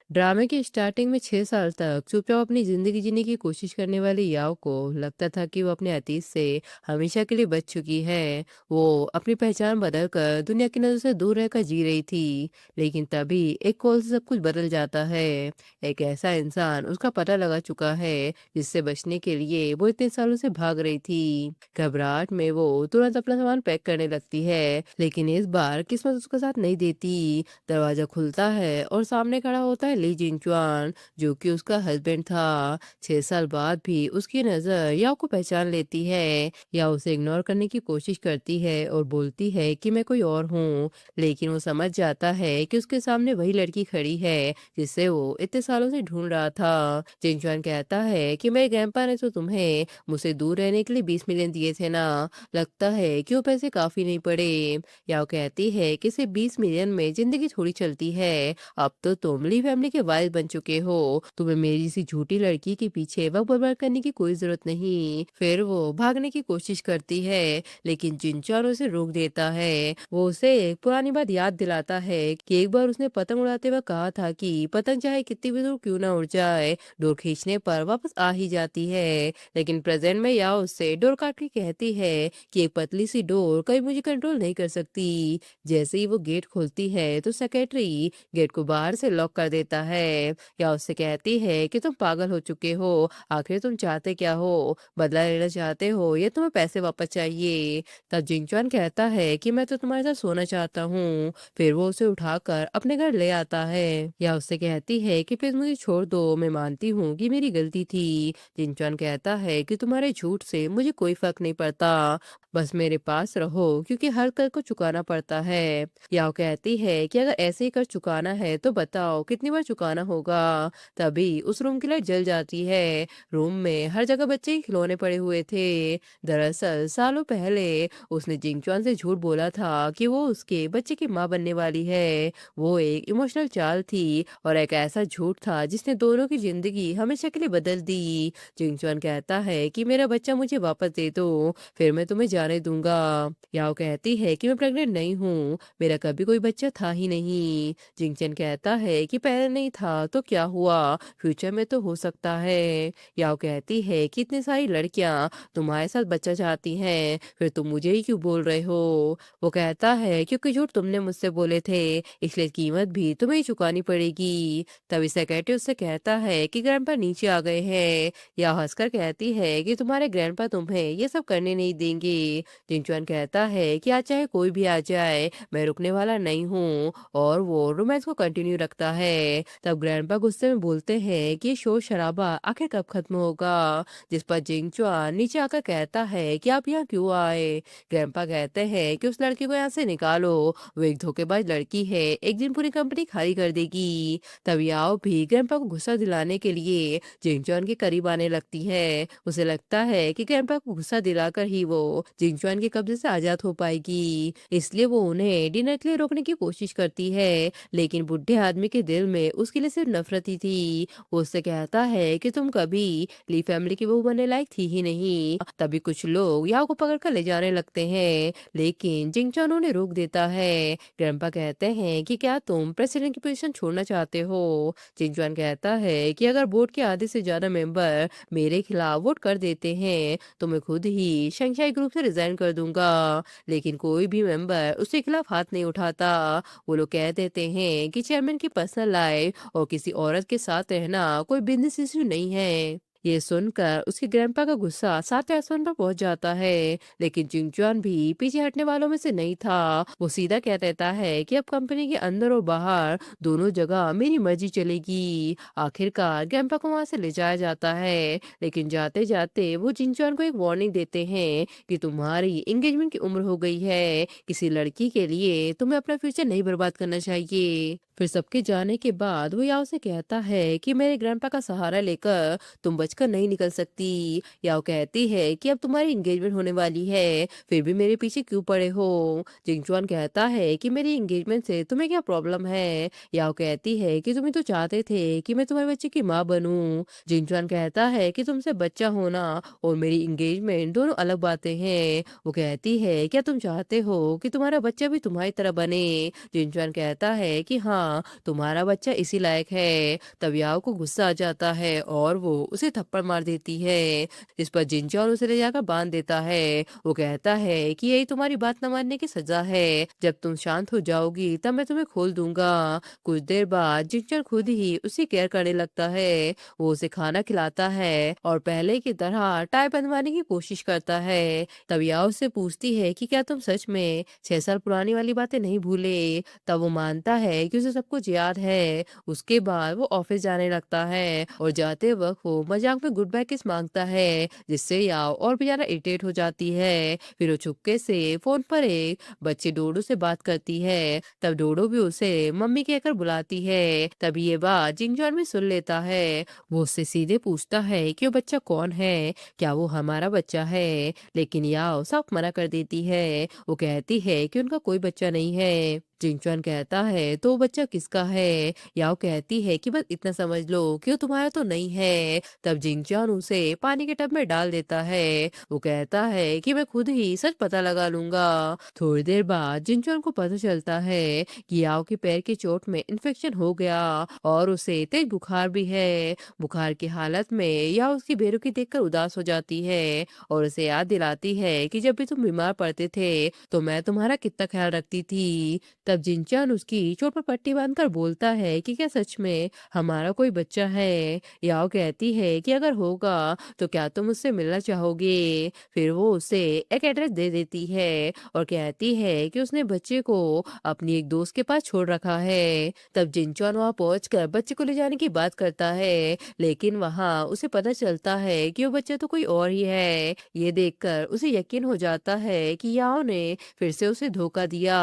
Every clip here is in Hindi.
ड्रामे की स्टार्टिंग में 6 साल तक चुपचाप अपनी जिंदगी जीने की कोशिश करने वाली याओ को लगता था कि वो अपने अतीत से हमेशा के लिए बच चुकी है। वो अपनी पहचान बदलकर दुनिया की नजर से दूर रहकर जी रही थी। लेकिन तभी एक कॉल से सब कुछ बदल जाता है। एक ऐसा इंसान उसका पता लगा चुका है जिससे बचने के लिए वो इतने सालों से भाग रही थी। घबराहट में वो तुरंत अपना सामान पैक करने लगती है, लेकिन इस बार किस्मत उसका साथ नहीं देती। दरवाजा खुलता है और सामने खड़ा होता है ली जिंगचुआन, जो कि उसका हस्बैंड था। 6 साल बाद भी उसकी नजर याओ को पहचान लेती है। या उसे इग्नोर करने की कोशिश करती है और बोलती है कि मैं कोई और हूँ, लेकिन वो समझ जाता है कि उसके सामने वही लड़की खड़ी है जिसे वो इतने सालों से ढूंढ रहा था। जिंगचुआन कहता है कि मेरे ग्रैंडपा ने तो तुम्हें मुझसे दूर रहने के लिए 20 मिलियन दिए थे ना, लगता है कि वो पैसे काफी नहीं पड़े। याओ कहती है कि सिर्फ 20 मिलियन में जिंदगी थोड़ी चलती है। अब तो तुम ली फैमिली के वारिस बन चुके हो, तुम्हें मेरी सी झूठी लड़की के पीछे वक्त बर्बाद करने की कोई जरूरत नहीं। फिर वो भागने की कोशिश करती है, लेकिन जिनचान उसे रोक देता है। वो उसे एक पुरानी बात याद दिलाता है कि एक बार उसने पतंग उड़ाते हुए कहा था कि पतंग चाहे कितनी भी दूर क्यों ना उड़ जाए, डोर खींचने पर वापस आ ही जाती है। लेकिन प्रेजेंट में याओ उससे डोर काट के कहती है कि एक पतली सी डोर कभी मुझे कंट्रोल नहीं कर सकती। जैसे ही वो गेट खोलती है तो सेक्रेटरी गेट को बाहर से लॉक कर देता है। या उससे कहती है कि तुम पागल हो चुके हो, आखिर तुम चाहते क्या हो, बदला लेना चाहते हो या तुम्हें पैसे वापस चाहिए। तब जिंगचुआन कहता है कि मैं तो तुम्हारे साथ सोना चाहता हूँ। फिर वो उसे उठाकर अपने घर ले आता है। या उससे कहती है कि प्लीज मुझे छोड़ दो, मैं मानती हूँ कि मेरी गलती थी। जिंगचुआन कहता है कि तुम्हारे झूठ से मुझे कोई फर्क नहीं पड़ता, बस मेरे पास रहो क्योंकि हर कर को चुकाना पड़ता है। याओ कहती है कि अगर ऐसे ही कर चुकाना है तो बताओ कितनी बार चुकाना होगा। तभी उस रूम की लाइट जल जाती है। रूम में हर जगह बच्चे के खिलौने पड़े हुए थे। दरअसल सालों पहले उसने जिंगचुआन से झूठ बोला था कि वो उसके बच्चे की माँ बनने वाली है। वो एक इमोशनल चाल थी और एक ऐसा झूठ था जिसने दोनों की जिंदगी हमेशा के लिए बदल दी। जिंगचुआन कहता है कि मेरा बच्चा मुझे वापस दे दो, फिर मैं तुम्हें जाने दूंगा। याओ कहती है कि मैं प्रेग्नेंट नहीं हूँ, मेरा कभी कोई बच्चा था ही नहीं। जिंगचन कहता है कि पहले नहीं था तो क्या हुआ, फ्यूचर में तो हो सकता है। याओ कहती है कि इतनी सारी लड़कियां तुम्हारे साथ बच्चा चाहती हैं, फिर तुम मुझे ही क्यों बोल रहे हो। वो कहता है क्योंकि झूठ तुमने मुझसे बोले थे, इसलिए कीमत भी तुम्हें ही चुकानी पड़ेगी। तभी सेक्रेटरी उससे कहता है कि ग्रैंडपा नीचे आ गए हैं। या हंसकर कहती है कि तुम्हारे ग्रैंडपा तुम्हें ये सब करने नहीं देंगे। जिंगचुआन कहता है कि आज चाहे कोई भी आ जाए मैं रुकने वाला नहीं हूँ, और वो रोमांस को कंटिन्यू रखता है। तब ग्रैंडपा गुस्से में बोलते हैं कि ये शोर शराबा आखिर कब खत्म होगा, जिस पर जिंगचुआन नीचे आकर कहता है कि आप यहाँ क्यों आए। ग्रैंडपा कहते हैं कि उस लड़की को यहाँ से निकालो, वो एक धोखेबाज लड़की है, एक दिन पूरी कंपनी खाली कर देगी। तब याओ भी ग्रैंडपा को गुस्सा दिलाने के लिए जिंगचुआन के करीब आने लगती है। उसे लगता है कि ग्रैंडपा को गुस्सा दिलाकर ही वो जिंगचुआन के कब्जे से आजाद हो पाएगी, इसलिए वो उन्हें डिनर के लिए रोकने की कोशिश करती है। लेकिन बुढ़े आदमी के दिल में उसके लिए सिर्फ नफरत ही थी। वो उससे कहता है कि तुम कभी ली फैमिली की बहू बनने लायक थी ही नहीं। तभी कुछ लोग याओ को पकड़कर ले जाने लगते हैं, लेकिन जिंगचुआन उन्हें रोक देता है। ग्रैंडपा कहते हैं कि क्या तुम प्रेसिडेंट की पोजीशन छोड़ना चाहते हो। जिंगचुआन कहता है कि अगर बोर्ड के आधे से ज्यादा मेंबर मेरे खिलाफ वोट कर देते हैं तो मैं खुद ही शंघाई ग्रुप से रिजाइन कर दूंगा। लेकिन कोई भी मेंबर उसके खिलाफ हाथ नहीं उठाता। वो लोग कह देते हैं कि चेयरमैन की पर्सनल लाइफ और किसी औरत के साथ रहना कोई बिजनेस इश्यू नहीं है। ये सुनकर उसके ग्रैंडपा का गुस्सा 7वें आसमान पर पहुंच जाता है, लेकिन जिंगचुआन भी पीछे हटने वालों में से नहीं था। वो सीधा कह देता है कि अब कंपनी के अंदर और बाहर दोनों जगह मेरी मर्जी चलेगी। आखिरकार ग्रैंडपा को वहां से ले जाया जाता है, लेकिन जाते जाते वो जिंगचुआन को एक वार्निंग देते हैं कि तुम्हारी एंगेजमेंट की उम्र हो गई है, किसी लड़की के लिए तुम्हें अपना फ्यूचर नहीं बर्बाद करना चाहिए। फिर सबके जाने के बाद वो याओ से कहता है कि मेरे ग्रैंडपा का सहारा लेकर तुम बचकर नहीं निकल सकती। याओ कहती है कि अब तुम्हारी एंगेजमेंट होने वाली है, फिर भी मेरे पीछे क्यों पड़े हो? जिंगचुआन कहता है कि मेरी एंगेजमेंट से तुम्हें क्या प्रॉब्लम है? याओ कहती है कि तुम्हें तो चाहते थे कि मैं तुम्हारे बच्चे की माँ बनूं। जिंगचुआन कहता है कि तुमसे बच्चा होना और मेरी एंगेजमेंट दोनों अलग बातें हैं। वो कहती है क्या तुम चाहते हो कि तुम्हारा बच्चा भी तुम्हारी तरह बने? जिंगचुआन कहता है कि हाँ, तुम्हारा बच्चा इसी लायक है। तब याओ को गुस्सा आ जाता है और वो उसे थप्पड़ मार देती है, जिस पर जिनचॉन उसे ले जाकर बांध देता है। वो कहता है कि यही तुम्हारी बात न मानने की सजा है, जब तुम शांत हो जाओगी तब मैं तुम्हें खोल दूंगा। कुछ देर बाद जिनचॉन खुद ही उसी केयर करने लगता है। वो उसे खाना खिलाता है और पहले की तरह टाई बंधवाने की कोशिश करता है। तब याओ उससे पूछती है कि क्या तुम सच में 6 साल पुरानी वाली बातें नहीं भूले? तब वो मानता है कि उसे सब कुछ याद है। उसके बाद वो ऑफिस जाने लगता है और जाते वक्त वो मजाक में गुड बाय किस मांगता है, जिससे याओ और भी ज्यादा इरिटेट हो जाती है। फिर वो चुपके से फोन पर एक बच्चे डोडो से बात करती है। तब डोडो भी उसे मम्मी कहकर बुलाती है। तब ये बात जिंगजॉन भी सुन लेता है। वो उससे सीधे पूछता है कि वो बच्चा कौन है, क्या वो हमारा बच्चा है? लेकिन याओ साफ मना कर देती है। वो कहती है कि उनका कोई बच्चा नहीं है। जिंगचुआन कहता है तो वो बच्चा किसका है? याओ कहती है कि बस इतना समझ लो कि वो तुम्हारा तो नहीं है। तब जिंगचुआन उसे पानी के टब में डाल देता है। वो कहता है कि मैं खुद ही सच पता लगा लूंगा। थोड़ी देर बाद जिंगचुआन को पता चलता है कि याओ के पैर की चोट में इन्फेक्शन हो गया और उसे तेज बुखार भी है। बुखार की हालत में याओ उसकी बेरुखी देखकर उदास हो जाती है और उसे याद दिलाती है कि जब भी तुम बीमार पड़ते थे तो मैं तुम्हारा कितना ख्याल रखती थी। तब जिनचान उसकी चोट पर पट्टी बांधकर बोलता है कि क्या सच में हमारा कोई बच्चा है? याओ कहती है कि अगर होगा तो क्या तुम उससे मिलना चाहोगे? फिर वो उसे एक एड्रेस दे देती है और कहती है कि उसने बच्चे को अपनी एक दोस्त के पास छोड़ रखा है। तब जिनचान वहां पहुंचकर बच्चे को ले जाने की बात करता है, लेकिन वहां उसे पता चलता है कि वो बच्चा तो कोई और ही है। ये देखकर उसे यकीन हो जाता है कि याओ ने फिर से उसे धोखा दिया।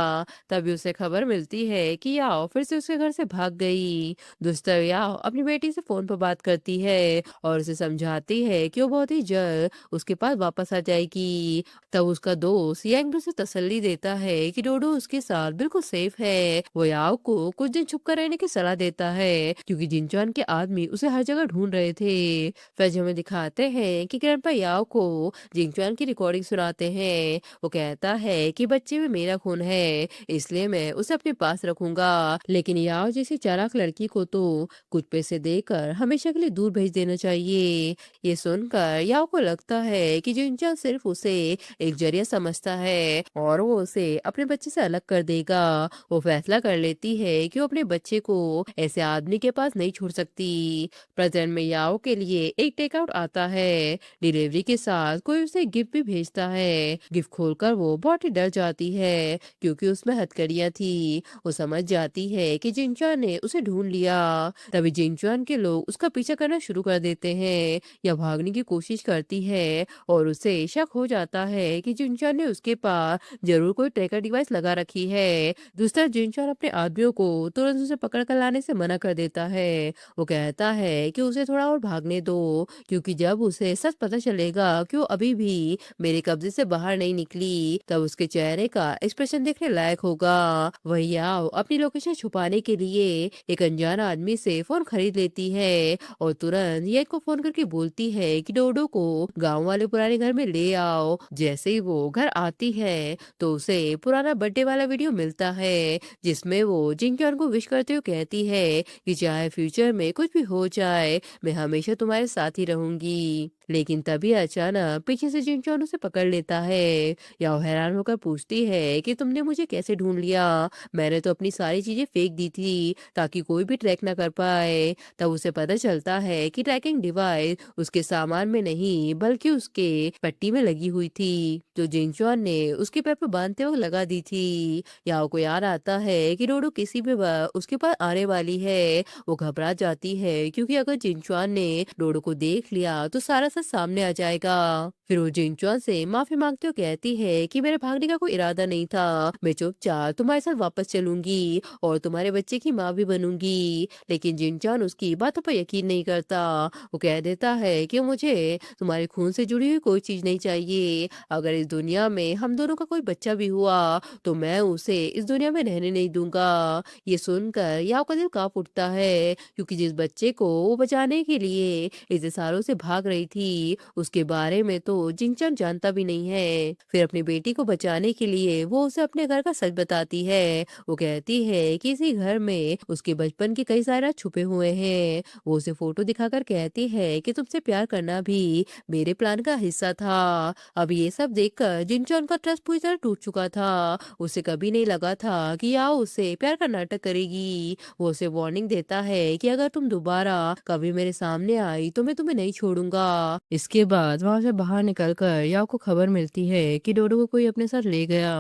तभी उसे खबर मिलती है कि याओ फिर से उसके घर से भाग गई। दोस्तों याओ अपनी बेटी से फोन पर बात करती है और उसे समझाती है कि वो बहुत ही जल्द उसके पास वापस आ जाएगी। तब उसका दोस्त यांग उसे तसल्ली देता है कि डोडो उसके साथ बिल्कुल सेफ है। वो याओ को कुछ दिन छुप कर रहने की सलाह देता है क्योंकि जिनचान के आदमी उसे हर जगह ढूंढ रहे थे। फिर हमें दिखाते हैं कि ग्रैंडपा याओ को जिंगचुआन की रिकॉर्डिंग सुनाते हैं। वो कहता है कि बच्चे में मेरा खून है, इसलिए मैं उसे अपने पास रखूंगा, लेकिन याओ जैसी चालाक लड़की को तो कुछ पैसे देकर हमेशा के लिए दूर भेज देना चाहिए। ये सुनकर याओ को लगता है कि जिंचान सिर्फ उसे एक जरिया समझता है और वो उसे अपने बच्चे से अलग कर देगा। वो फैसला कर लेती है कि वो अपने बच्चे को ऐसे आदमी के पास नहीं छोड़ सकती। प्रेजेंट में याओ के लिए एक टेकआउट आता है। डिलीवरी के साथ कोई उसे गिफ्ट भी भेजता है। गिफ्ट खोलकर वो बहुत ही डर जाती है क्योंकि उसमें हथकड़ियां थी। वो समझ जाती है कि जिंचान ने उसे ढूंढ लिया। तभी जिंचान के लोग उसका पीछा करना शुरू कर देते हैं या भागने की कोशिश करती है और उसे शक हो जाता है कि जिंचान ने उसके पास जरूर कोई ट्रैकर डिवाइस लगा रखी है। दूसरा जिंचान अपने आदमियों को तुरंत उसे पकड़ कर लाने से मना कर देता है। वो कहता है कि उसे थोड़ा और भागने दो, क्योंकि जब उसे सच पता चलेगा कि वो अभी भी मेरे कब्जे से बाहर नहीं निकली तब उसके चेहरे का एक्सप्रेशन देखने लायक होगा। वही आओ अपनी लोकेशन छुपाने के लिए एक अनजान आदमी से फोन खरीद लेती है और तुरंत ये को फोन करके बोलती है कि डोडो को गांव वाले पुराने घर में ले आओ। जैसे ही वो घर आती है तो उसे पुराना बर्थडे वाला वीडियो मिलता है जिसमें वो जिंक्योन को विश करते हुए कहती है कि चाहे फ्यूचर में कुछ भी हो जाए मैं हमेशा तुम्हारे साथ ही रहूंगी। लेकिन तभी अचानक पीछे से जिंचोन उसे पकड़ लेता है। याओ हैरान होकर पूछती है कि तुमने मुझे कैसे ढूंढ लिया? मैंने तो अपनी सारी चीजें फेंक दी थी ताकि कोई भी ट्रैक ना कर पाए। तब उसे पता चलता है कि ट्रैकिंग डिवाइस उसके सामान में नहीं बल्कि उसके पट्टी में लगी हुई थी जो जिंचोन ने उसके पैर पर बांधते वक्त लगा दी थी। याओ को याद आता है कि डोडो किसी भी वक्त उसके पास आने वाली है। वो घबरा जाती है क्योंकि अगर जिनचुआन ने डोडो को देख लिया तो सारा सच सामने आ जाएगा। फिर वो जिंचुआ से माफी मांगते हुए कहती है कि मेरे भागने का कोई इरादा नहीं था, मैं चुपचाप तुम्हारे साथ वापस चलूंगी और तुम्हारे बच्चे की माँ भी बनूंगी। लेकिन जिनचान उसकी बातों पर यकीन नहीं करता। वो कह देता है कि मुझे तुम्हारे खून से जुड़ी हुई कोई चीज नहीं चाहिए। अगर इस दुनिया में हम दोनों का कोई बच्चा भी हुआ तो मैं उसे इस दुनिया में रहने नहीं दूंगा। ये सुनकर याओ का दिल कांप उठता है, क्योंकि जिस बच्चे को वो बचाने के लिए इतने सालों से भाग रही थी उसके बारे में तो जिंगचन जानता भी नहीं है। फिर अपनी बेटी को बचाने के लिए वो उसे अपने घर का सच बताती है। वो कहती है कि इसी घर में उसके बचपन के कई सारे राज छुपे हुए हैं। वो उसे फोटो दिखाकर कहती है कि तुमसे प्यार करना भी मेरे प्लान का हिस्सा था। अब ये सब देखकर जिनचॉन का ट्रस्ट पूरी तरह टूट चुका था। उसे कभी नहीं लगा था कि याओ उससे प्यार का नाटक करेगी। वो उसे वार्निंग देता है कि अगर तुम दोबारा कभी मेरे सामने आई तो मैं तुम्हें नहीं छोड़ूंगा। इसके बाद वहां से बाहर निकलकर याओ को खबर मिलती है कि डोडो को कोई अपने साथ ले गया।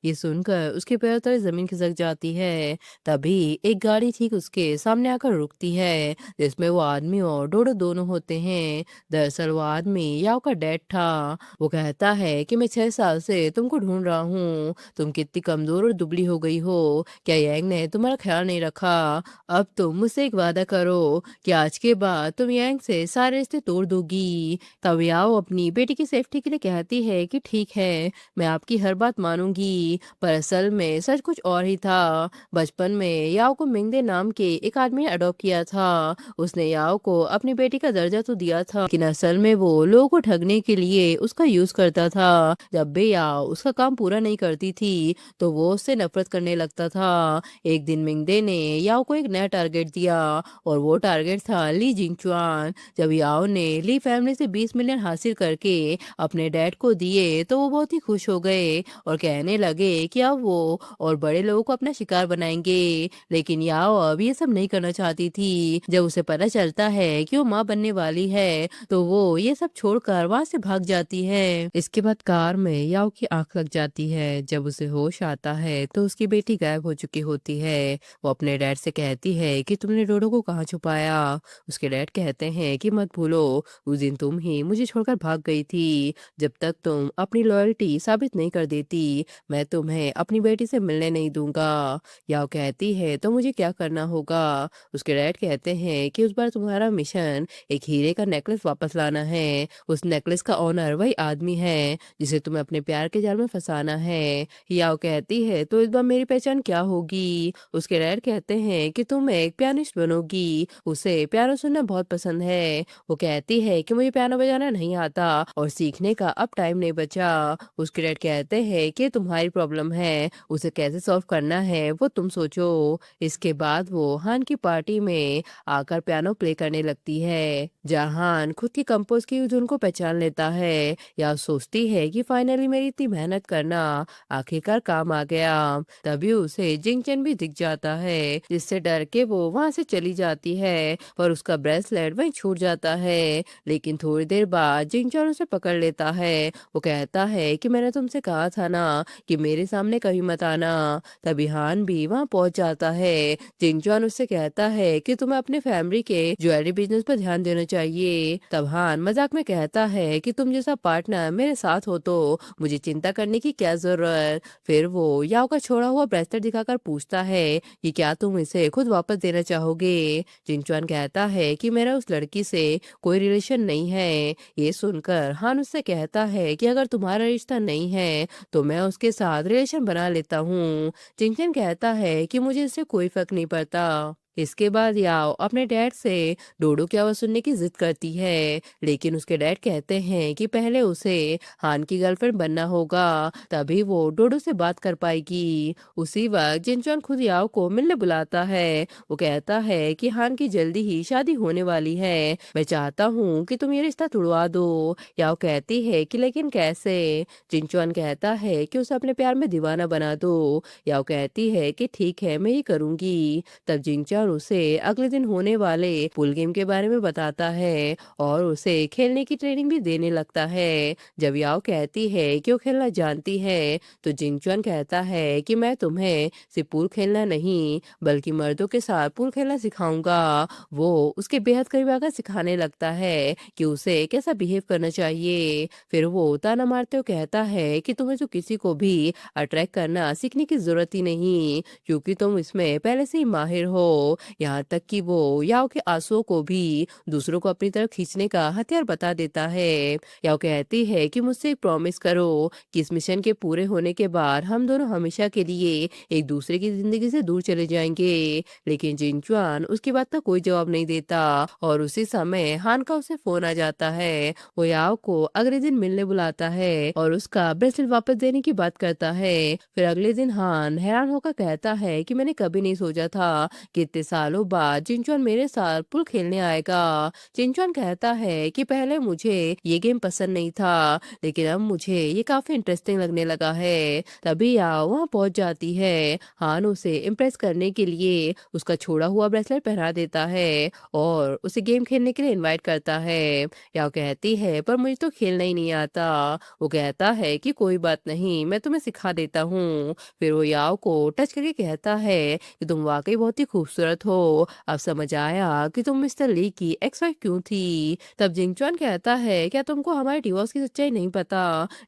ये सुनकर उसके पैर तले जमीन खिसक जाती है। तभी एक गाड़ी ठीक उसके सामने आकर रुकती है, जिसमें वो आदमी और डोडो दोनों होते हैं। दरअसल वो आदमी याओ का डैड था। वो कहता है कि मैं 6 साल से तुमको ढूंढ रहा हूँ, तुम कितनी कमजोर और दुबली हो गई हो, क्या यांग ने तुम्हारा ख्याल नहीं रखा। अब तुम मुझसे एक वादा करो कि आज के बाद तुम यांग से सारे रिश्ते तोड़ दोगी। तब याओ अपनी बेटी की सेफ्टी के लिए कहती है कि ठीक है, मैं आपकी हर बात मानूंगी। पर असल में सच कुछ और ही था। बचपन में याओ को मिंगदे नाम के एक आदमी ने अडॉप्ट किया था। उसने याओ को अपनी बेटी का दर्जा तो दिया था, लेकिन असल में वो लोगों को ठगने के लिए उसका यूज करता था। जब भी याओ उसका काम पूरा नहीं करती थी तो वो उससे नफरत करने लगता था। एक दिन मिंगदे ने याओ को एक नया टारगेट दिया और वो टारगेट था ली जिंगचुआन। जब याओ ने ली फैमिली से 20 मिलियन हासिल करके अपने डैड को दिए तो वो बहुत ही खुश हो गए और कहने लगे कि अब वो और बड़े लोगों को अपना शिकार बनाएंगे। लेकिन याओ अब ये सब नहीं करना चाहती थी। जब उसे पता चलता है कि वो माँ बनने वाली है तो वो ये सब छोड़कर वहां से भाग जाती है। इसके बाद कार में याओ की आंख लग जाती है। जब उसे होश आता है तो उसकी बेटी गायब हो चुकी होती है। वो अपने डैड से कहती है कि तुमने डोडो को कहाँ छुपाया। उसके डैड कहते हैं कि मत भूलो, उस दिन तुम ही मुझे छोड़कर भाग गई थी। जब तक तुम अपनी लॉयल्टी साबित नहीं कर देती मैं तुम्हें अपनी बेटी से मिलने नहीं दूंगा। याओ कहती है तो मुझे क्या करना होगा। उसके डैड कहते हैं कि उस बार तुम्हारा मिशन एक हीरे का नेकलेस वापस लाना है। उस नेकलेस का ओनर वही आदमी है जिसे तुम्हें अपने प्यार के जाल में फंसाना है। याओ कहती है तो इस बार मेरी पहचान क्या होगी। उसके डैड कहते हैं कि तुम एक पियानिस्ट बनोगी, उसे पियानो सुनना बहुत पसंद है। वो कहती है कि मुझे पियानो बजाना नहीं आता और सीखने का अब टाइम नहीं बचा। उसके डैड कहते हैं कि तुम्हारी प्रॉब्लम है, उसे कैसे सॉल्व करना है वो तुम सोचो। इसके बाद वो हान की पार्टी में आकर पियानो प्ले करने लगती है। जहान खुद की कंपोज की धुन को पहचान लेता है या सोचती है कि फाइनली मेरी इतनी मेहनत करना आखिरकार काम आ गया। तभी उसे जिंगचन भी दिख जाता है, जिससे डर के वो वहां से चली जाती है। पर उसका ब्रेसलेट वहीं छूट जाता है। लेकिन थोड़ी देर बाद जिंगचन उसे पकड़ लेता है। वो कहता है कि मैंने तुमसे कहा था ना कि मेरे सामने कभी मत आना। तभी हान भी वहां पहुंच जाता है। जिंगचन उससे कहता है कि तुम्हें अपने फैमिली के ज्वेलरी बिजनेस पर ध्यान देना चाहिए। तब हान मजाक में कहता है कि तुम जैसा पार्टनर मेरे साथ हो तो मुझे चिंता करने की क्या जरूरत। फिर वो याओ का छोड़ा हुआ ब्रेसलेट दिखाकर पूछता है कि क्या तुम इसे खुद वापस देना चाहोगे। जिंगचुआन कहता है कि मेरा उस लड़की से कोई रिलेशन नहीं है। ये सुनकर हान उससे कहता है कि अगर तुम्हारा रिश्ता नहीं है तो मैं उसके साथ रिलेशन बना लेता हूँ। जिंगचन कहता है कि मुझे इससे कोई फर्क नहीं पड़ता। इसके बाद याओ अपने डैड से डोडो की आवाज सुनने की जिद करती है, लेकिन उसके डैड कहते हैं कि पहले उसे हान की गर्लफ्रेंड बनना होगा, तभी वो डोडो से बात कर पाएगी। उसी वक्त जिनचॉन खुद याओ को मिलने बुलाता है। वो कहता है कि हान की जल्दी ही शादी होने वाली है, मैं चाहता हूँ कि तुम ये रिश्ता तुड़वा दो। याओ कहती है कि लेकिन कैसे। जिनचॉन कहता है कि उसे अपने प्यार में दीवाना बना दो। याओ कहती है कि ठीक है मैं ही करूंगी। तब जिंगचॉन जिनचुआन उसे अगले दिन होने वाले पूल गेम के बारे में बताता है और उसे खेलने की ट्रेनिंग भी देने लगता है। जब याओ कहती है कि वो खेलना जानती है तो जिनचुआन कहता है कि मैं तुम्हें सिर्फ पूल खेलना नहीं बल्कि मर्दों के साथ पूल खेलना सिखाऊंगा। वो उसके बेहद करीब आकर सिखाने लगता है कि उसे कैसा बिहेव करना चाहिए। फिर वो ताना मारते हुए कहता है कि तुम्हें तो किसी को भी अट्रैक्ट करना सीखने की जरूरत ही नहीं क्योंकि तुम इसमें पहले से ही माहिर हो। यहाँ तक कि वो याओ के आंसुओं को भी दूसरों को अपनी तरफ खींचने का हथियार बता देता है। याओ कहती है कि मुझसे एक प्रॉमिस करो कि इस मिशन के पूरे होने के बाद हम दोनों हमेशा के लिए एक दूसरे की जिंदगी से दूर चले जाएंगे। लेकिन जिनचुआन उसकी बात का कोई जवाब नहीं देता और उसी समय हान का उसे फोन आ जाता है। वो याओ को अगले दिन मिलने बुलाता है और उसका ब्रेसलेट वापस देने की बात करता है। फिर अगले दिन हान हैरान होकर कहता है कि मैंने कभी नहीं सोचा था कि इतने सालों बाद जिनचुआन मेरे साथ पुल खेलने आएगा। जिनचुआन कहता है कि पहले मुझे ये गेम पसंद नहीं था लेकिन अब मुझे ये काफी इंटरेस्टिंग लगने लगा है। तभी याओ वहाँ पहुंच जाती है। हान उसे इम्प्रेस करने के लिए उसका छोड़ा हुआ ब्रेसलेट पहना देता है और उसे गेम खेलने के लिए इनवाइट करता है। याओ कहती है पर मुझे तो खेलना ही नहीं आता। वो कहता है कि कोई बात नहीं मैं तुम्हें सिखा देता हूँ। फिर वो याओ को टच करके कहता है कि तुम वाकई बहुत ही खूबसूरत हो। अब समझ आया कि तुम मिस्टर ली की एक्स वाइफ क्यों थी। तब जिंगचुआन कहता है क्या तुमको हमारे डिवोर्स की सच्चाई नहीं पता।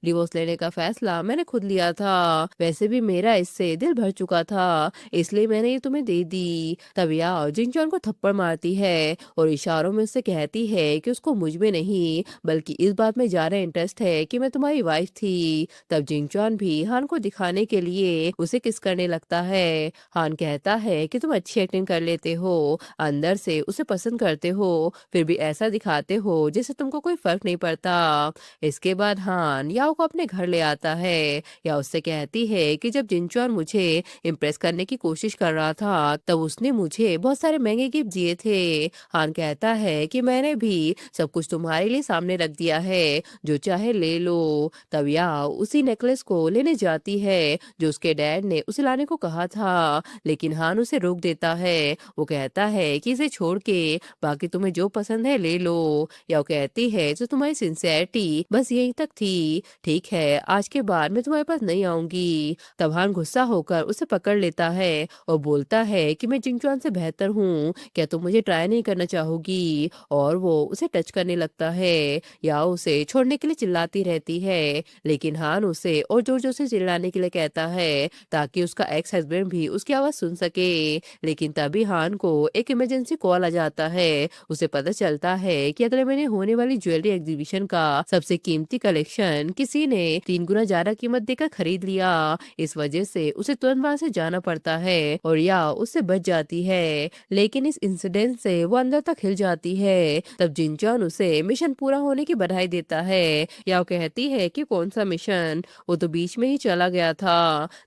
डिवोर्स लेने का फैसला मैंने खुद लिया था। वैसे भी मेरा इससे दिल भर चुका था इसलिए मैंने ये तुम्हें दे दी। तब याओ जिंगचुआन को थप्पड़ मारती है और इशारों में उससे कहती है कि उसको मुझ में नहीं बल्कि इस बात में ज्यादा इंटरेस्ट है कि मैं तुम्हारी वाइफ थी। तब जिंगचुआन भी हान को दिखाने के लिए उसे किस करने लगता है। हान कहता है कि तुम अच्छी एक्टिंग कर लेते हो अंदर से उसे पसंद करते हो फिर भी ऐसा दिखाते हो जैसे तुमको कोई फर्क नहीं पड़ता। इसके बाद हान याओ को अपने घर ले आता है। या उससे कहती है कि जब जिनचुआन मुझे इम्प्रेस करने की कोशिश कर रहा था तब उसने मुझे बहुत सारे महंगे गिफ्ट दिए थे। हान कहता है कि मैंने भी सब कुछ तुम्हारे लिए सामने रख दिया है जो चाहे ले लो। तब याओ उसी नेकलेस को लेने जाती है जो उसके डैड ने उसे लाने को कहा था लेकिन हान उसे रोक देता है। वो कहता है कि इसे छोड़ के बाकी तुम्हें जो पसंद है ले लो। या वो कहती है जो तुम्हारी सिंसियरिटी बस यहीं तक थी। ठीक है आज के बाद मैं तुम्हारे पास नहीं आऊंगी। तब हान गुस्सा होकर उसे पकड़ लेता है और बोलता है कि मैं जिंगचुआन से बेहतर हूँ क्या तुम मुझे ट्राई नहीं करना चाहोगी। और वो उसे टच करने लगता है या उसे छोड़ने के लिए चिल्लाती रहती है लेकिन हान उसे और जोर जोर से चिल्लाने के लिए कहता है ताकि उसका एक्स हस्बैंड भी उसकी आवाज सुन सके। लेकिन तभी हान को एक इमरजेंसी कॉल आ जाता है। उसे पता चलता है कि अगले महीने होने वाली ज्वेलरी एग्जीबिशन का सबसे कीमती कलेक्शन किसी ने 3 गुना ज्यादा कीमत देकर खरीद लिया। इस वजह से उसे तुरंत वहां से जाना पड़ता है और या उससे बच जाती है। लेकिन इस इंसिडेंट से वो अंदर तक हिल जाती है। तब जिनचुआन उसे मिशन पूरा होने की बधाई देता है। या वो कहती है कि कौन सा मिशन वो तो बीच में ही चला गया था।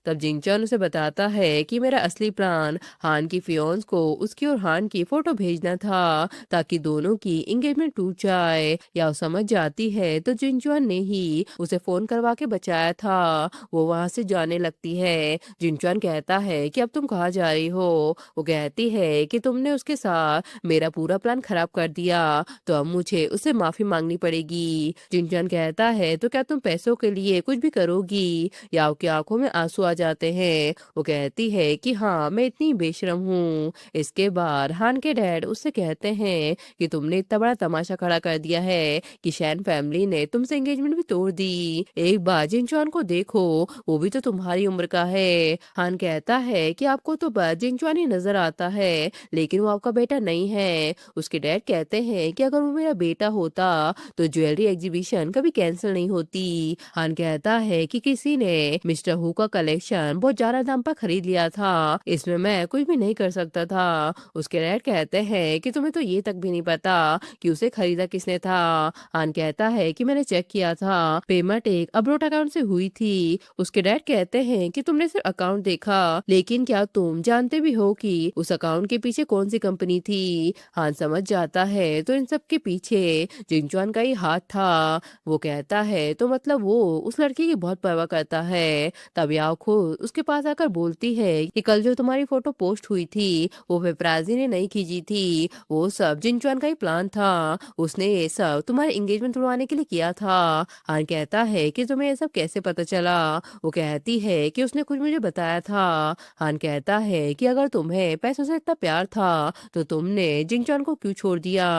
तब जिनचुआन उसे बताता है कि मेरा असली प्लान हान की फियोन्स को उसकी और हान की फोटो भेजना था ताकि दोनों की एंगेजमेंट टूट जाए। या वो समझ जाती है तो जिनचुआन ने ही उसे फोन करवा के बचाया था। वो वहां से जाने लगती है। जिनचुआन कहता है कि अब तुम कहाँ जा रही हो। वो कहती है कि तुमने उसके साथ मेरा पूरा प्लान खराब कर दिया तो अब मुझे उससे माफी मांगनी पड़ेगी। जिनचुआन कहता है तो क्या तुम पैसों के लिए कुछ भी करोगी। याओ की आंखों में आंसू आ जाते हैं। वो कहती है कि हाँ मैं इतनी बेशरम हूँ। इसके बाद हान के डैड उससे कहते हैं कि तुमने इतना बड़ा तमाशा खड़ा कर दिया है कि शैन फैमिली ने तुमसे एंगेजमेंट भी तोड़ दी। एक बार जिनचुआन को देखो वो भी तो तुम्हारी उम्र का है। हान कहता है कि आपको तो बस जिनचुआन ही नजर आता है लेकिन वो आपका बेटा नहीं है। उसके डैड कहते हैं कि अगर वो मेरा बेटा होता तो ज्वेलरी एग्जीबिशन कभी कैंसिल नहीं होती। हान कहता है कि किसी ने मिस्टर हु का कलेक्शन बहुत ज्यादा दाम पर खरीद लिया था इसमें मैं कुछ भी नहीं कर सकता था। उसके डैड कहते हैं कि तुम्हें तो ये तक भी नहीं पता कि उसे खरीदा किसने था। हान कहता है कि मैंने चेक किया था पेमेंट एक अब्रोड अकाउंट से हुई थी। उसके डैड कहते हैं कि तुमने सिर्फ अकाउंट देखा लेकिन क्या तुम जानते भी हो कि उस अकाउंट के पीछे कौन सी कंपनी थी। हान समझ जाता है तो इन सब के पीछे जिनचुआन का ही हाथ था। वो कहता है तो मतलब वो उस लड़की की बहुत परवाह करता है। तब याओ खुद उसके पास आकर बोलती है कि कल जो तुम्हारी फोटो पोस्ट हुई थी वो पेपराज़ी ने नहीं खींची थी, वो सब जिनचुआन का ही प्लान था। उसने ये सब तुम्हारे एंगेजमेंट तुड़वाने के लिए किया था। हान कहता है कि तुम्हें ये सब कैसे पता चला? वो कहती है कि उसने कुछ मुझे बताया था। हान कहता है कि अगर तुम्हें पैसों से इतना प्यार था, तो तुमने जिनचुआन को क्यों छोड़ दिया?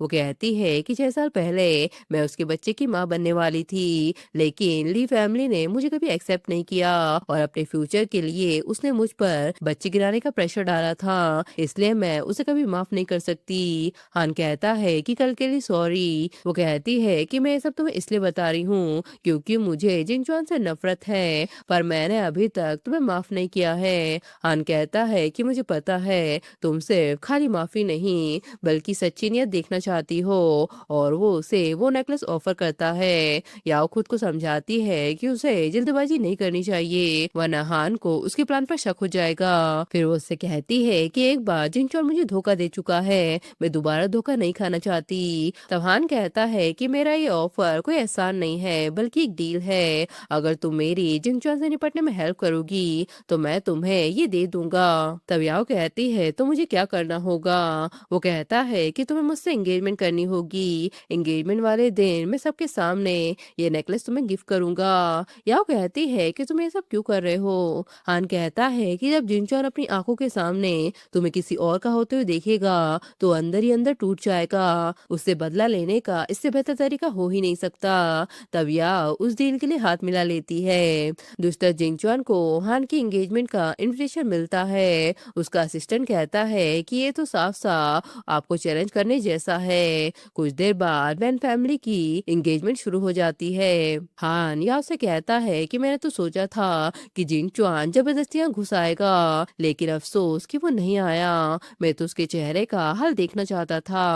वो कहती है कि 6 साल पहले मैं उसके बच्चे की माँ बनने वाली थी, लेकिन ली फैमिली ने मुझे कभी एक्सेप्ट नहीं किया और अपने फ्यूचर के लिए उसने मुझ पर बच्चे गिराने का प्रेशर डाला था, इसलिए मैं उसे कभी माफ नहीं कर सकती। हान कहता है कि कल के लिए सॉरी। वो कहती है कि मैं ये सब तुम्हें इसलिए बता रही हूँ क्योंकि मुझे जिनचुआन से नफरत है, पर मैंने अभी तक तुम्हें माफ नहीं किया है। हान कहता है कि मुझे पता है तुम सिर्फ खाली माफी नहीं बल्कि सच्ची नियत देखना चाहती हो, और वो उसे वो नेकलेस ऑफर करता है। याओ खुद को समझाती है कि उसे जल्दबाजी नहीं करनी चाहिए, वरना हान को उसके प्लान पर शक हो जाएगा। फिर वो उससे कहती है कि एक बार जिनचुआन मुझे धोखा दे चुका है, मैं दोबारा धोखा नहीं खाना चाहती। तब हान कहता है कि मेरा ये ऑफर कोई एहसान नहीं है बल्कि एक डील है, अगर तुम मेरी जिनचुआन से निपटने में हेल्प करोगी तो मैं तुम्हें ये दे दूंगा। तब याओ कहती है तो मुझे क्या करना होगा? वो कहता है कि तुम्हें मुझसे एंगेजमेंट करनी होगी, एंगेजमेंट वाले दिन मैं सबके सामने ये नेकलेस तुम्हें गिफ्ट करूंगा। याओ कहती है कि तुम ये सब क्यों कर रहे हो? हान कहता है कि जब जिनचुआन अपनी आंखों के सामने तुम्हें किसी और का होते हुए देखेगा तो अंदर ही अंदर टूट जाएगा, उससे बदला लेने का इससे बेहतर तरीका हो ही नहीं सकता। तब याओ उस डील के लिए हाथ मिला लेती है। दूसरा जिंगचुआन को हान की एंगेजमेंट का इनविटेशन मिलता है। उसका असिस्टेंट कहता है कि ये तो साफ साफ आपको चैलेंज करने जैसा है। कुछ देर बाद वैन फैमिली की एंगेजमेंट शुरू हो जाती है। हान या उसे कहता है कि मैंने तो सोचा था कि जिंगचुआन जबरदस्ती यहाँ घुस आएगा, लेकिन अफसोस कि वो नहीं आया। मैं तो उसके चेहरे का हाल देखना चाहता था।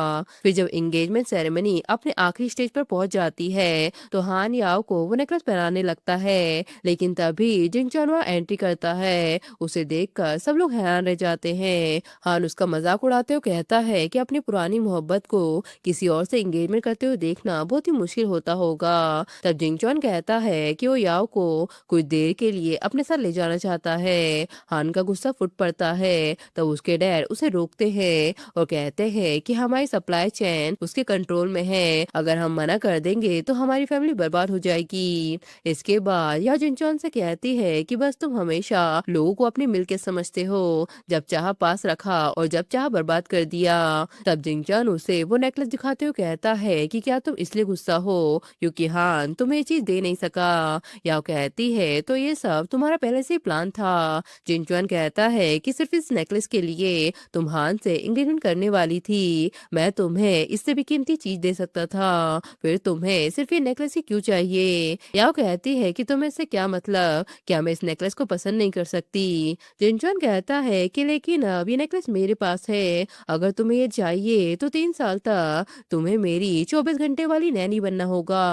फिर जब एंगेजमेंट सेरेमनी अपने आखिरी स्टेज पर पहुंच जाती है तो हान याओ को वो नेकलेस पहनाने लगता है, लेकिन तभी जिंगचुआन वहाँ एंट्री करता है। उसे देखकर सब लोग हैरान रह जाते हैं। हान उसका मजाक उड़ाते हुए कहता है कि अपनी पुरानी मोहब्बत को किसी और से एंगेजमेंट करते हुए देखना बहुत ही मुश्किल होता होगा। तब जिंगचुआन कहता है कि वो याओ को कुछ देर के लिए अपने साथ ले जाना चाहता है। हान का गुस्सा फूट पड़ता है। तब उसके डैड उसे रोकते हैं और कहते हैं कि हमारी सप्लाई चेन उसके कंट्रोल में है, अगर हम मना कर देंगे तो हमारी फैमिली बर्बाद हो जाएगी। इसके बाद यह जिनचॉन से कहती है कि बस तुम हमेशा लोगों को अपने मिल के समझते हो, जब चाह पास रखा और जब चाह बर्बाद कर दिया। तब जिंगचॉन उसे वो नेकलेस दिखाते हुए कहता है कि क्या तुम इसलिए गुस्सा हो क्योंकि हान तुम्हें ये चीज दे नहीं सका? या कहती है तो ये सब तुम्हारा पहले से ही प्लान था। जिंगचॉन कहता है कि सिर्फ इस नेकलेस के लिए तुम हान से एंगेजमेंट करने वाली थी, मैं तुम्हें इससे भी कीमती चीज दे सकता था, फिर तुम्हें सिर्फ ये नेकलेस ही क्यों चाहिए? याओ कहती है कि तुम्हें इससे क्या मतलब, क्या मैं इस नेकलेस को पसंद नहीं कर सकती? जिनचुआन कहता है कि लेकिन अब ये नेकलेस मेरे पास है, अगर तुम्हें ये चाहिए तो 3 साल तक तुम्हें मेरी 24 घंटे वाली नैनी बनना होगा।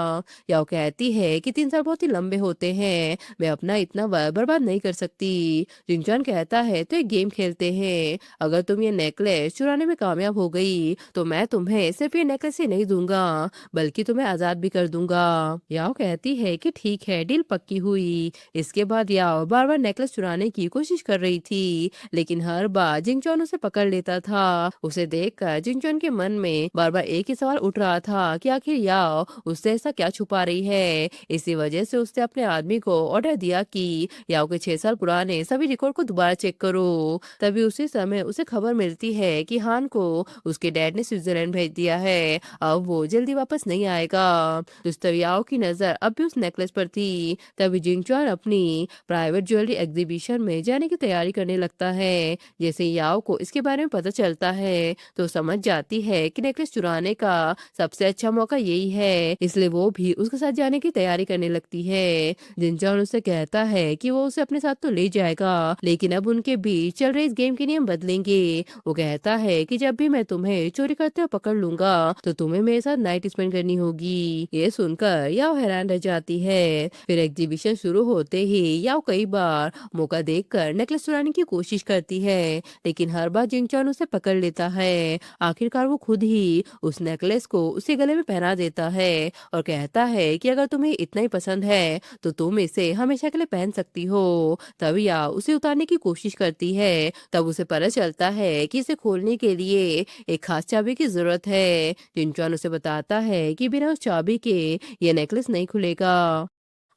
याओ कहती है कि 3 साल बहुत ही लंबे होते हैं, मैं अपना इतना वक्त बर्बाद नहीं कर सकती। जिनचुआन कहता है तो एक गेम खेलते हैं, अगर तुम ये नेकलेस चुराने में कामयाब हो गई तो मैं तुम्हें सिर्फ ये नेकलेस ही नहीं दूंगा बल्कि तुम्हें आजाद भी कर दूंगा। याओ कहती है कि ठीक है, डील पक्की हुई। इसके बाद याओ बार बार नेकलेस चुराने की कोशिश कर रही थी, लेकिन हर बार जिंगचॉन उसे पकड़ लेता था। उसे देखकर जिंगचॉन के मन में बार बार एक ही सवाल उठ रहा था कि आखिर याओ उससे ऐसा क्या छुपा रही है। इसी वजह से उसने अपने आदमी को ऑर्डर दिया कि याओ के 6 साल पुराने सभी रिकॉर्ड को दोबारा चेक करो। तभी उसी समय उसे खबर मिलती है कि हान को उसके डैड ने स्विट्जरलैंड भेज दिया है, अब वो जल्दी वापस नहीं आएगा। दोस्तों याओ की नजर अब भी उस नेकलेस पर थी। तभी जिंगचुआन अपनी प्राइवेट ज्वेलरी एग्जीबिशन में जाने की तैयारी करने लगता है। जैसे याओ को इसके बारे में पता चलता है तो समझ जाती है कि नेकलेस चुराने का सबसे अच्छा मौका यही है, इसलिए वो भी उसके साथ जाने की तैयारी करने लगती है। जिंगचुआन उसे कहता है कि वो उसे अपने साथ तो ले जाएगा, लेकिन अब उनके बीच चल रहे इस गेम के नियम बदलेंगे। वो कहता है कि जब भी मैं तुम्हें चोरी करते हुए पकड़ लूंगा तो तुम्हें मेरे साथ नाइट स्पेंड करनी होगी। ये सुनकर याओ हैरान रह जाती है। फिर एग्जीबिशन शुरू होते ही याओ कई बार मौका देखकर नेकलेस चुराने की कोशिश करती है, लेकिन हर बार जिंगचॉन उसे पकड़ लेता है। आखिरकार वो खुद ही उस नेकलेस को उसके गले में पहना देता है और कहता है कि अगर तुम्हें इतना ही पसंद है तो तुम इसे हमेशा के लिए पहन सकती हो। तभी याओ उसे उतारने की कोशिश करती है, तब तब उसे पता चलता है कि इसे खोलने के लिए एक खास चाबी की जरूरत है। जिनचान उसे बताता है कि बिना उस चाबी के ये नेकलेस नहीं खुलेगा।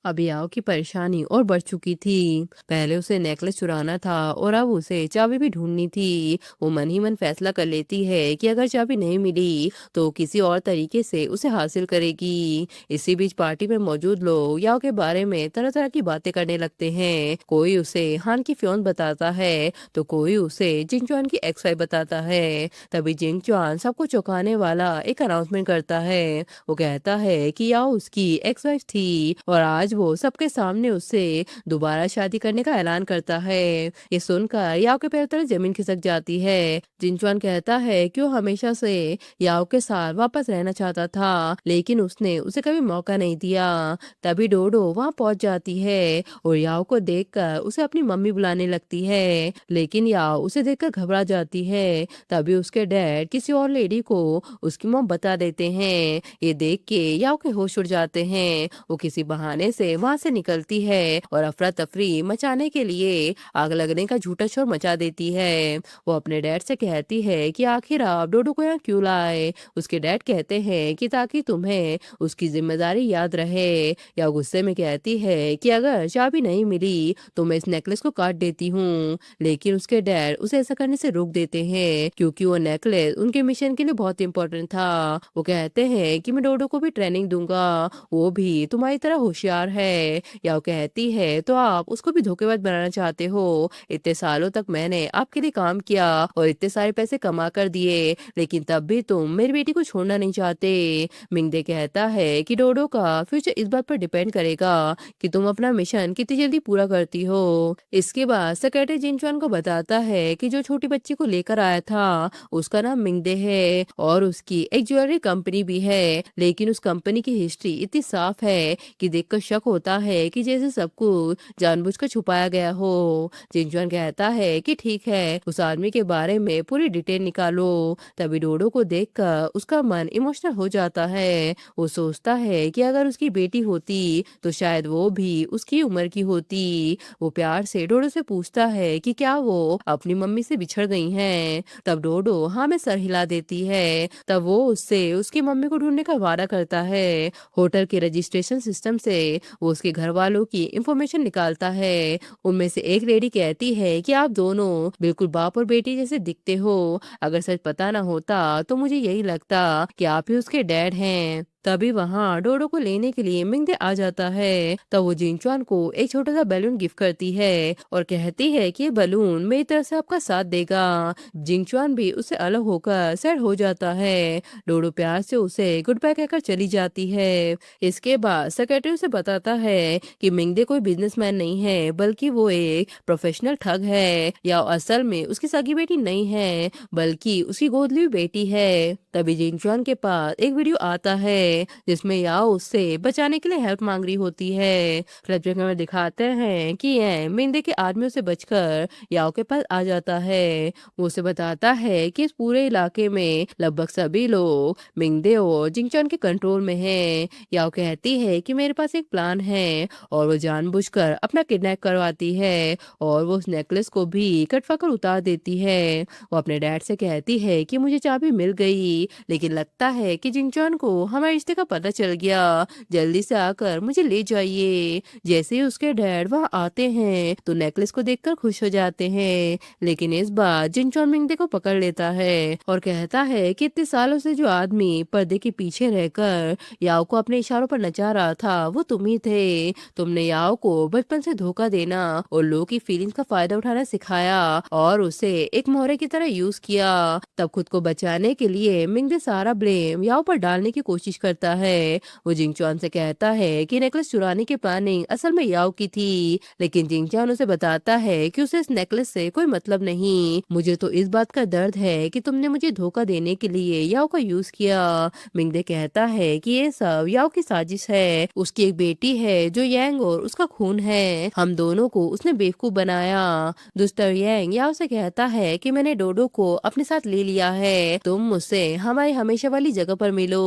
अभी आओ की परेशानी और बढ़ चुकी थी। पहले उसे नेकलेस चुराना था और अब उसे चाबी भी ढूंढनी थी। वो मन ही मन फैसला कर लेती है कि अगर चाबी नहीं मिली तो किसी और तरीके से उसे हासिल करेगी। इसी बीच पार्टी में मौजूद लोग याओ के बारे में तरह तरह की बातें करने लगते हैं। कोई उसे हान की फ्योन बताता है तो कोई उसे जिंगचुआन की एक्स वाइफ बताता है। तभी जिंगचुआन सबको चौंकाने वाला एक अनाउंसमेंट करता है। वो कहता है कि याओ उसकी एक्स वाइफ थी और आज वो सबके सामने उससे दोबारा शादी करने का ऐलान करता है। ये सुनकर याओ के पैरों तले जमीन खिसक जाती है। जिनचुआन कहता है कि वो हमेशा से याओ के साथ वापस रहना चाहता था लेकिन उसने उसे कभी मौका नहीं दिया। तभी डोडो वहां पहुंच जाती है और याओ को देखकर उसे अपनी मम्मी बुलाने लगती है लेकिन याओ उसे देखकर घबरा जाती है। तभी उसके डैड किसी और लेडी को उसकी मॉम बता देते हैं। ये देख के याओ के होश उड़ जाते हैं। वो किसी बहाने से वहां से निकलती है और अफरा तफरी मचाने के लिए आग लगने का झूठा शोर मचा देती है। वो अपने डैड से कहती है कि आखिर आप डोडो को यहाँ क्यों लाए। उसके डैड कहते हैं कि ताकि तुम्हें उसकी जिम्मेदारी याद रहे। या गुस्से में कहती है कि अगर चाबी नहीं मिली तो मैं इस नेकलेस को काट देती हूँ। लेकिन उसके डैड उसे ऐसा करने से रोक देते हैं क्योंकि वो नेकलेस उनके मिशन के लिए बहुत इंपॉर्टेंट था। वो कहते हैं कि मैं डोडो को भी ट्रेनिंग दूंगा, वो भी तुम्हारी तरह होशियार है। या वो कहती है तो आप उसको भी धोखेबाज बनाना चाहते हो। इतने सालों तक मैंने आपके लिए काम किया और इतने सारे पैसे कमा कर दिए लेकिन तब भी तुम मेरी बेटी को छोड़ना नहीं चाहते। मिंगदे कहता है कि डोडो का फ्यूचर इस बात पर डिपेंड करेगा कि तुम अपना मिशन कितनी जल्दी पूरा करती हो। इसके बाद सेक्रेटरी जिनचुआन को बताता है कि जो छोटी बच्ची को लेकर आया था उसका नाम मिंगदे है और उसकी एक ज्वेलरी कंपनी भी है लेकिन उस कंपनी की हिस्ट्री इतनी साफ है कि देखकर शक होता है कि जैसे सब कुछ जानबूझकर छुपाया गया हो। जिनचुआन कहता है कि ठीक है उस आदमी के बारे में पूरी डिटेल निकालो। तभी डोडो को देखकर उसका मन इमोशनल हो जाता है। वो सोचता है कि अगर उसकी बेटी होती तो शायद वो भी उसकी उम्र की होती। वो प्यार से डोडो से पूछता है कि क्या वो अपनी मम्मी से बिछड़ गई हैं। तब डोडो हाँ में सर हिला देती है। तब वो उससे उसकी मम्मी को ढूंढने का वादा करता है। होटल के रजिस्ट्रेशन सिस्टम से वो उसके घर वालों की इंफॉर्मेशन निकालता है। उनमें से एक लेडी कहती है कि आप दोनों बिल्कुल बाप और बेटी जैसे दिखते हो। अगर सच पता ना होता तो मुझे यही लगता कि आप ही उसके डैड हैं। तभी वहां डोडो को लेने के लिए मिंगदे आ जाता है। तब वो जिनचुआन को एक छोटा सा बैलून गिफ्ट करती है और कहती है कि ये बैलून मेरी तरफ से आपका साथ देगा। जिंगचुआन भी उससे अलग होकर सैड हो जाता है। डोडो प्यार से उसे गुड बाय कहकर चली जाती है। इसके बाद सेक्रेटरी उसे बताता है कि मिंगदे कोई बिजनेसमैन नहीं है बल्कि वो एक प्रोफेशनल ठग है। या असल में उसकी सगी बेटी नहीं है बल्कि उसकी गोदली बेटी है। तभी जिनचुआन के पास एक वीडियो आता है जिसमें याओ उससे बचाने के लिए हेल्प मांग रही होती है। फ्लैशबैक में दिखाते हैं कि ये मिंगदे के आदमियों से बचकर याओ के पास आ जाता है। वो उसे बताता है कि इस पूरे इलाके में लगभग सभी लोग मिंगदे और जिंगचुआन के कंट्रोल में हैं। याओ कहती है कि मेरे पास एक प्लान है और वो जानबूझकर अपना किडनैप करवाती है और वो उस नेकलेस को भी कटवा कर उतार देती है। वो अपने डैड से कहती है कि मुझे चाबी मिल गई लेकिन लगता है कि जिंगचुआन को हमारे रिश्ते का पता चल गया, जल्दी से आकर मुझे ले जाइए। जैसे ही उसके डैड वहां आते हैं तो नेकलेस को देखकर खुश हो जाते हैं लेकिन इस बार जिनचुआन मिंगदे को पकड़ लेता है और कहता है कि इतने सालों से जो आदमी पर्दे के पीछे रहकर याओ को अपने इशारों पर नचा रहा था वो तुम ही थे। तुमने याओ को बचपन से धोखा देना और लोगों की फीलिंग्स का फायदा उठाना सिखाया और उसे एक मोहरे की तरह यूज किया। तब खुद को बचाने के लिए मिंगदे सारा ब्लेम याओ पर डालने की कोशिश करता है। वो जिंगचुआन से कहता है कि नेकलेस चुराने की प्लानिंग असल में याओ की थी लेकिन जिंगचुआन उसे बताता है कि उसे इस नेकलेस से कोई मतलब नहीं। मुझे तो इस बात का दर्द है कि तुमने मुझे धोखा देने के लिए याओ का यूज किया। मिंगदे कहता है कि ये सब याओ की साजिश है। उसकी एक बेटी है जो यांग और उसका खून है। हम दोनों को उसने बेवकूफ बनाया। दुष्टर यांग याओ से कहता है कि मैंने डोडो को अपने साथ ले लिया है, तुम मुझसे हमारी हमेशा वाली जगह पर मिलो।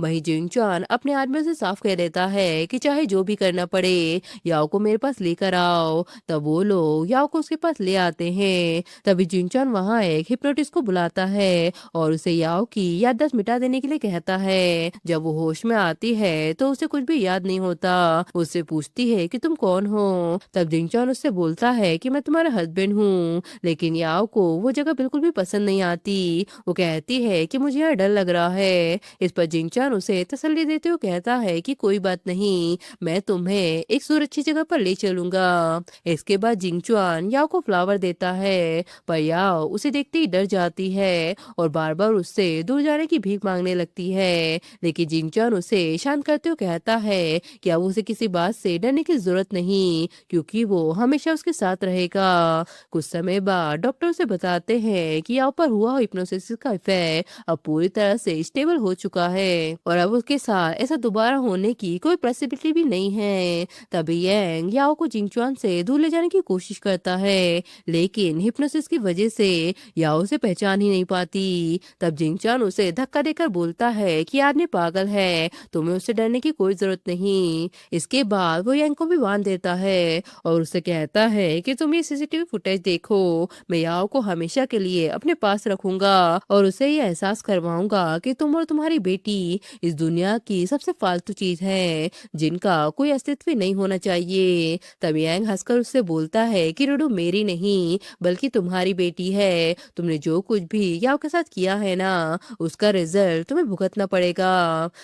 वही जिंगचुआन अपने आदमियों से साफ कह देता है कि चाहे जो भी करना पड़े, याओ को मेरे पास लेकर आओ। तब वो लोग याओ को उसके पास ले आते हैं। तभी जिंगचुआन वहां एक हिप्नोटिस्ट को बुलाता है और उसे याओ की याददाश्त मिटा देने के लिए कहता है। जब वो होश में आती है तो उसे कुछ भी याद नहीं होता। उससे पूछती है कि तुम कौन हो। तब जिंगचुआन उससे बोलता है कि मैं तुम्हारा हस्बैंड हूँ। लेकिन याओ को वो जगह बिल्कुल भी पसंद नहीं आती। वो कहती है कि मुझे यहाँ डर लग रहा है। इस पर जिंगचुआन उसे तसल्ली देते हुए कहता है कि कोई बात नहीं, मैं तुम्हें एक सुरक्षित जगह पर ले चलूंगा। इसके बाद जिंगचुआन याओ को फ्लावर देता है, पर याओ उसे देखते ही डर जाती है और बार बार उससे दूर जाने की भीख मांगने लगती है। लेकिन जिंगचुआन उसे शांत करते हुए कहता है कि अब उसे किसी बात से डरने की जरूरत नहीं, क्योंकि वो हमेशा उसके साथ रहेगा। कुछ समय बाद डॉक्टर उसे बताते हैं कि याओ पर हुआ हिप्नोसिस का इफेक्ट अब पूरी तरह से स्टेबल हो चुका है और अब उसके साथ ऐसा दोबारा होने की कोई पॉसिबिलिटी भी नहीं है। तभी यांग याओ को जिंगचुआन से दूर ले जाने की कोशिश करता है, लेकिन हिप्नोसिस की वजह से याओ उसे पहचान ही नहीं पाती। तब जिंगचुआन उसे धक्का देकर बोलता है कि आदमी पागल है, तुम्हें उससे डरने की कोई जरूरत नहीं। इसके बाद वो यांग को भी बांध देता है और उससे कहता है कि तुम ये सीसीटीवी फुटेज देखो, मैं याओ को हमेशा के लिए अपने पास रखूंगा और उसे ये एहसास करवाऊंगा कि तुम और तुम्हारी बेटी इस दुनिया की सबसे फालतू चीज है, जिनका कोई अस्तित्व ही नहीं होना चाहिए। तब यांग हंसकर उससे बोलता है कि रुडू मेरी नहीं बल्कि तुम्हारी बेटी है। तुमने जो कुछ भी याओ के साथ किया है ना, उसका रिजल्ट तुम्हें भुगतना पड़ेगा।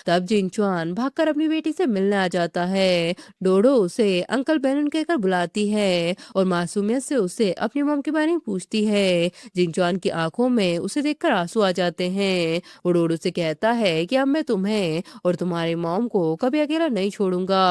तब जिंगचुआन भागकर अपनी बेटी से मिलने आ जाता है। डोडो उसे अंकल बेनन कहकर बुलाती है और मासूमियत से उसे अपनी मॉम के बारे में पूछती है। जिंगचुआन की आंखों में उसे देखकर आंसू आ जाते हैं। वो डोडो से कहता है कि अब मैं तुम्हें और तुम्हारे मॉम को कभी अकेला नहीं छोड़ूंगा।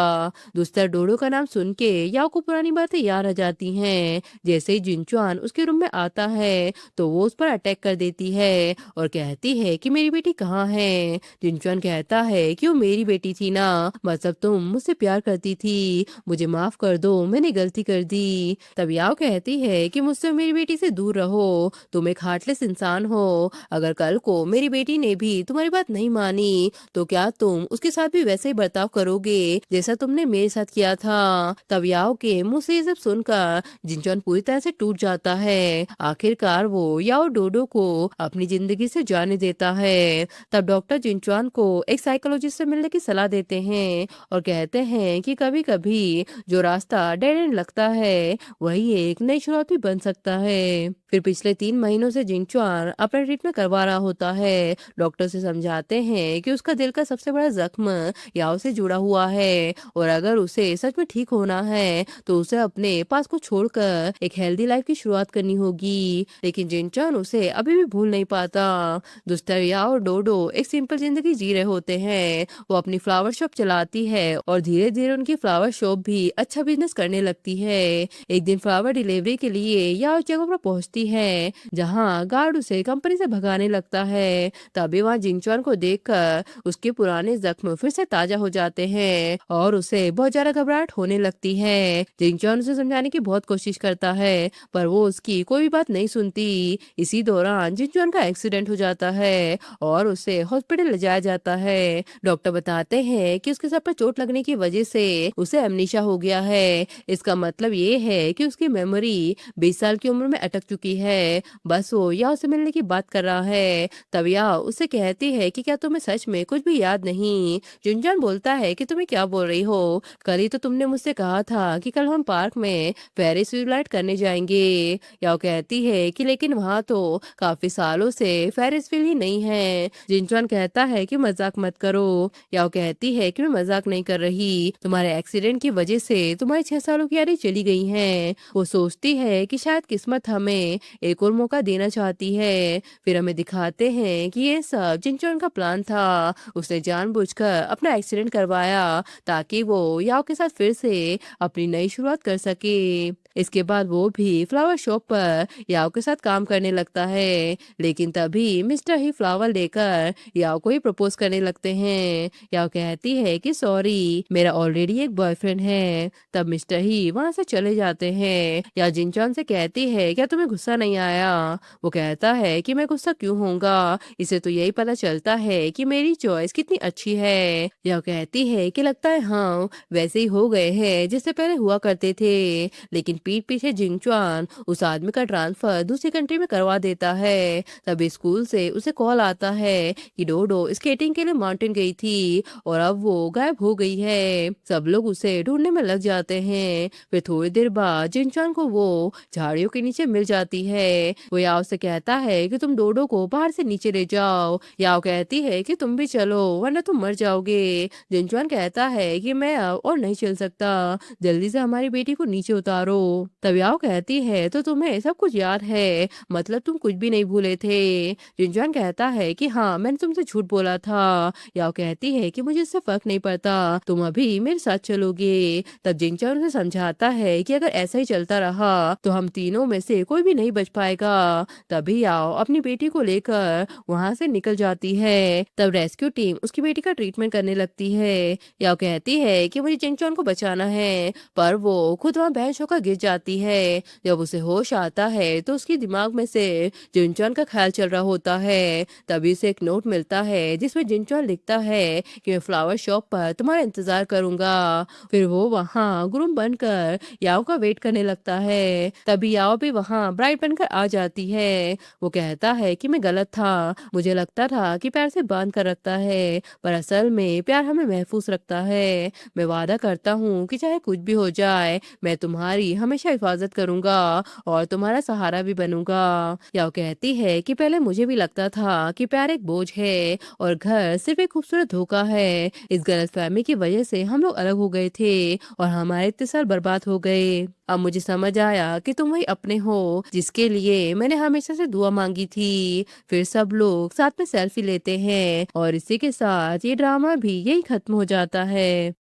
दूसरा डोडो का नाम सुन के याओ को पुरानी बातें याद आ जाती हैं। जैसे ही जिंगचुआन उसके रूम में आता है तो वो उस पर अटैक कर देती है और कहती है कि मेरी बेटी कहाँ है। जिंगचुआन कहता है कि वो मेरी बेटी थी ना, मतलब तुम मुझसे प्यार करती थी, मुझे माफ कर दो, मैंने गलती कर दी। तब याओ कहती है कि मुझसे और मेरी बेटी से दूर रहो, तुम एक हार्टलेस इंसान हो। अगर कल को मेरी बेटी ने भी तुम्हारी बात नहीं मानी तो क्या तुम उसके साथ भी वैसे ही बर्ताव करोगे जैसा तुमने मेरे साथ किया था। तब याओ के मुंह से ये सब सुनकर जिंचुआन पूरी तरह से टूट जाता है। आखिरकार वो याओ डोडो को अपनी जिंदगी से जाने देता है। तब डॉक्टर जिंचुआन को एक साइकोलॉजिस्ट से मिलने की सलाह देते हैं और कहते हैं कि कभी कभी जो रास्ता डेड एंड लगता है वही एक नई शुरुआत भी बन सकता है। फिर पिछले 3 महीनों से जिंगचुआन अपना ट्रीटमेंट करवा रहा होता है। डॉक्टर से समझाते हैं कि उसका दिल का सबसे बड़ा जख्म याओ से जुड़ा हुआ है और अगर उसे सच में ठीक होना है तो उसे अपने पास को छोड़कर एक हेल्दी लाइफ की शुरुआत करनी होगी। लेकिन जिंगचुआन उसे अभी भी भूल नहीं पाता। दुस्तर याओ और डोडो एक सिंपल जिंदगी जी रहे होते हैं। वो अपनी फ्लावर शॉप चलाती है और धीरे धीरे उनकी फ्लावर शॉप भी अच्छा बिजनेस करने लगती है। एक दिन फ्लावर डिलीवरी के लिए या उस जगह पर पहुंचती है जहां गार्ड उसे कंपनी से भगाने लगता है। तभी वहां जिंगचुआन को देखकर उसके पुराने जख्म फिर से ताजा हो जाते हैं और उसे बहुत ज्यादा घबराहट होने लगती है। जिंगचुआन उसे समझाने की बहुत कोशिश करता है पर वो उसकी कोई बात नहीं सुनती। इसी दौरान जिंगचुआन का एक्सीडेंट हो जाता है और उसे हॉस्पिटल ले जाया जाता है। डॉक्टर बताते हैं कि उसके सर पर चोट लगने की वजह से उसे एमनीशिया हो गया है। इसका मतलब ये है कि उसकी मेमोरी 20 साल की उम्र में अटक चुकी है। बस वो या उसे मिलने की बात कर रहा है। तब या उससे कहती है कि क्या तुम्हें सच में कुछ भी याद नहीं। जुनजान बोलता है कि तुम्हें क्या बोल रही हो, कल ही तो तुमने मुझसे कहा था कि कल हम पार्क में फेरिस व्हील राइड करने जाएंगे। याओ कहती है कि लेकिन वहां तो काफी सालों से फेरिस व्हील ही नहीं है। जिनचुआन कहता है कि मजाक मत करो। याओ कहती है कि मैं मजाक नहीं कर रही, तुम्हारे एक्सीडेंट की वजह से तुम्हारी 6 सालों की यादें चली गई हैं। वो सोचती है कि शायद किस्मत हमें एक और मौका देना चाहती है। फिर हमें दिखाते हैं कि ये सब जिनचुआन का प्लान था। उसने जानबूझकर अपना एक्सीडेंट करवाया ताकि वो याओ के साथ फिर से अपनी नई शुरुआत कर सके। इसके बाद वो भी फ्लावर शॉप पर याओ के साथ काम करने लगता है। लेकिन तभी मिस्टर ही फ्लावर लेकर याओ को ही प्रपोज करने लगते हैं। याओ कहती है कि सॉरी, मेरा ऑलरेडी एक बॉयफ्रेंड है। तब मिस्टर ही वहां से चले जाते हैं। या जिनचॉन से कहती है क्या तुम्हें गुस्सा गुस्सा नहीं आया। वो कहता है कि मैं गुस्सा क्यों होऊँगा? इससे तो यही पता चलता है कि मेरी चॉइस कितनी अच्छी है। यह कहती है कि लगता है हाँ, वैसे ही हो गए हैं जैसे पहले हुआ करते थे। लेकिन पीठ पीछे जिंगचुआन उस आदमी का ट्रांसफर दूसरी कंट्री में करवा देता है। तभी स्कूल से उसे कॉल आता है कि डोडो स्केटिंग के लिए माउंटेन गई थी और अब वो गायब हो गई है। सब लोग उसे ढूंढने में लग जाते हैं। फिर थोड़ी देर बाद जिंगचुआन को वो झाड़ियों के नीचे मिल जाती है। वो याओ से कहता है कि तुम डोडो को बाहर से नीचे ले जाओ। याओ कहती है कि तुम भी चलो वरना तुम मर जाओगे। जिंगचुआन कहता है कि मैं अब और नहीं चल सकता, जल्दी से हमारी बेटी को नीचे उतारो। तब याओ कहती है तो तुम्हें सब कुछ याद है, मतलब तुम कुछ भी नहीं भूले थे। जिंगचुआन कहता है कि हाँ, मैंने तुमसे झूठ बोला था। याओ कहती है कि मुझे इससे फर्क नहीं पड़ता, तुम अभी मेरे साथ चलोगे। तब जिंगचुआन उसे समझाता है कि अगर ऐसा ही चलता रहा तो हम तीनों में से कोई भी नहीं बच पाएगा। तभी याओ अपनी बेटी को लेकर वहां से निकल जाती है। तब रेस्क्यू टीम उसकी बेटी का ट्रीटमेंट करने लगती है। याओ कहती है कि मुझे जिंगचुआन को बचाना है, पर वो खुद वहां बेहोश होकर गिर जाती है। जब उसे होश आता है तो उसके दिमाग में से जिंगचुआन का ख्याल चल रहा होता है। तभी उसे एक नोट मिलता है जिसमें जिंगचुआन लिखता है कि मैं फ्लावर शॉप पर तुम्हारा इंतजार करूंगा। फिर वो वहां ग्रूम बनकर याओ का वेट करने लगता है। तभी याओ भी वहां ब्राइड बनकर आ जाती है। वो कहता है कि मैं गलत था, मुझे लगता था कि प्यार से बांध कर रखता है, पर असल में प्यार हमें महफूज रखता है। मैं वादा करता हूँ कि चाहे कुछ भी हो जाए मैं तुम्हारी हमेशा हिफाजत करूंगा और तुम्हारा सहारा भी बनूंगा। याओ कहती है कि पहले मुझे भी लगता था कि प्यार एक बोझ है और घर सिर्फ एक खूबसूरत धोखा है। इस गलतफहमी की वजह से हम लोग अलग हो गए थे और हमारे इतने साल बर्बाद हो गए। अब मुझे समझ आया कि तुम वही अपने हो जिसके लिए मैंने हमेशा से दुआ मांगी थी। फिर सब लोग साथ में सेल्फी लेते हैं और इसी के साथ ये ड्रामा भी यही खत्म हो जाता है।